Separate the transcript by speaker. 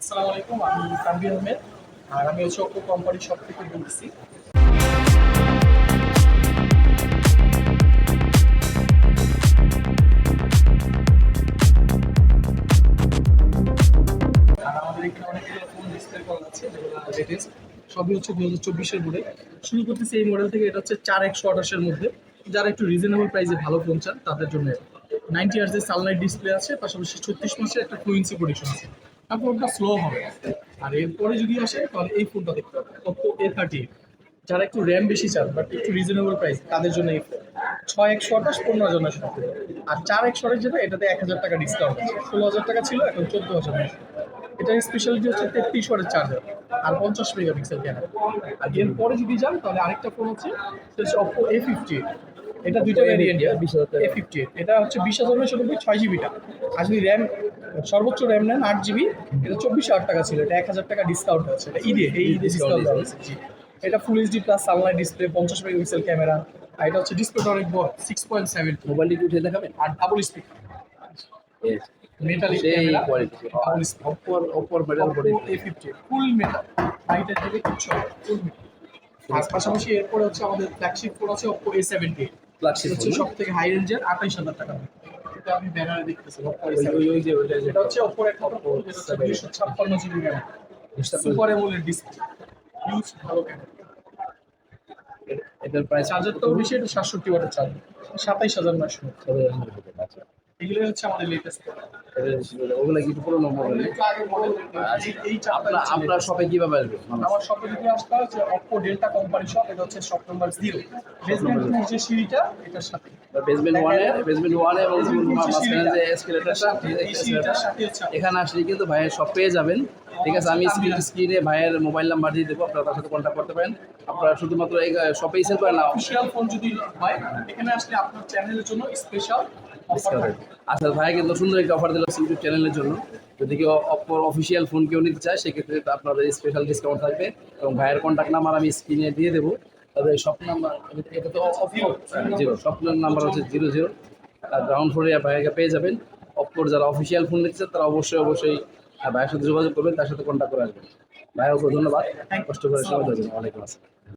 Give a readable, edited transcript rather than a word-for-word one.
Speaker 1: আসসালামু আলাইকুম, আমি তানভীর আহমেদ। আর আমি হচ্ছে ওপো কোম্পানি শপ থেকে বলতেছি। আর আমাদের এখানে অনেকগুলো ফোন ডিসপ্লে করা আছে, যেগুলো লেটেস্ট সবই হচ্ছে 2024-এর মডেল। শুরু করতেছি এই মডেল থেকে। এটা হচ্ছে 4/128-এর মধ্যে। যারা একটু রিজনেবল প্রাইসে ভালো ফোন চান তাদের জন্য 90 হার্জের সানলাইট ডিসপ্লে আছে, পাশাপাশি 36 মাসের একটা ফ্লুয়েন্সি প্রোটেকশন আছে। আর ফোনটা স্লো হবে। আর এরপরে যদি আসে তাহলে এই ফোনটা দেখতে হবে, Oppo A30। যারা একটু র্যাম বেশি চান বাট একটু রিজনেবল প্রাইস তাদের জন্য এই ফোন 6/128 15,000 টাকা। আর 4/128 যেটা, এটাতে 1,000 টাকা ডিসকাউন্ট আছে। 16,000 টাকা ছিল, এখন 14,000। এটার স্পেশালিটি হচ্ছে 33 ওয়াটের চার্জার আর 50 মেগাপিক্সেল ক্যামেরা। আর এরপরে যদি যান তাহলে আরেকটা ফোন আছে, সেটা হচ্ছে Oppo A50। এটা দুইটা ভ্যারিয়েন্ট, A50। এটা হচ্ছে 20,990 6 জিবিটা। আর যদি র্যাম, সর্বোচ্চ র্যাম নেন 8 জিবি, এটা 24,000 টাকা ছিল, এটা 1,000 টাকা ডিসকাউন্ট আছে। এটা ঈদে ডিসকাউন্ট আছে। এটা full HD plus sunlight display, 50 megapixel camera. আর এটা হচ্ছে ডিসপ্লেটা অনেক বড়, 6.7।
Speaker 2: মোবাইলটি উঠে দেখাবেন।
Speaker 1: আর ডাবল স্পিক মেটালিক
Speaker 2: সেই
Speaker 1: ক্যামেরা,
Speaker 2: কোয়ালিটি
Speaker 1: ডাবল স্পিক।
Speaker 2: অপর metal body
Speaker 1: A50 full metal, লাইটের দিকে কিচ্ছু ফুল মেটাল। আর পাশাপাশি এরপরে হচ্ছে আমাদের ফ্ল্যাগশিপ ফোন আছে Oppo A70।
Speaker 2: ফ্ল্যাগশিপ
Speaker 1: হচ্ছে সব থেকে হাই রেঞ্জের 28,000 টাকা। এটা আপনি ব্যানারে দেখতেছেন Oppo A70।
Speaker 2: ওই যে ওইটা
Speaker 1: এটা হচ্ছে Oppo একটা ফোন, যেটা হচ্ছে 256 GB RAM, super AMOLED display, huge ভালো ক্যামেরা।
Speaker 2: এটার প্রাইস
Speaker 1: চার্জারটাও বেশি, এটা 67 ওয়াটের চার্জার, 27,900। এগুলো হচ্ছে আমাদের লেটেস্ট।
Speaker 2: ওগুলো কি পুরোনো মোবাইল?
Speaker 1: এই চারটা
Speaker 2: আপনার শপে কিভাবে আসবে?
Speaker 1: আমার শপে যদি আসতে হয়, Oppo Delta কোম্পানি শপ। এটা হচ্ছে শপ নাম্বার 0, বেসমেন্ট যে সিঁড়িটা, এটার সাথে
Speaker 2: বেসমেন্ট 1 এবং মাঝখানে যে এসকেলেটরটা,
Speaker 1: এই সিঁড়িটার সাথে হচ্ছে
Speaker 2: এখানে আসলে কিন্তু ভাইয়ের শপ পেয়ে যাবেন। ঠিক আছে, আমি স্ক্রিনে ভাইয়ের মোবাইল নাম্বার দিয়ে দেবো, আপনারা তার সাথে কন্ট্যাক্ট করতে পারেন। আপনারা শুধুমাত্র এই শপেই সেল করেন না?
Speaker 1: অফিশিয়াল ফোন যদি হয়, এখানে আসলে আপনার চ্যানেলের জন্য স্পেশাল অফার থাকবে।
Speaker 2: আচ্ছা, ভাই কিন্তু সুন্দর একটা অফার দিল ইউটিউব চ্যানেলের জন্য। যদি কেউ অপর অফিসিয়াল ফোন কেউ নিতে চায়, সেক্ষেত্রে আপনাদের স্পেশাল ডিসকাউন্ট থাকবে। এবং ভাইয়ের কন্ট্যাক্ট নাম্বার আমি স্ক্রিনে দিয়ে দেবো। তাদের শপ নাম্বার, এটা তো Oppo 0, শপ নাম্বার হচ্ছে 00। গ্রাউন্ড ফ্লোরে ভাইয়াকে পেয়ে যাবেন। অপর যারা অফিসিয়াল ফোন নিতে চান তারা অবশ্যই ভাইয়ের সাথে যোগাযোগ করবেন, তার সাথে কন্ট্যাক্ট করে আসবেন। ভাইয়া, ধন্যবাদ কষ্ট করে সময় দেবেন। ওয়ালাইকুম আসসালাম।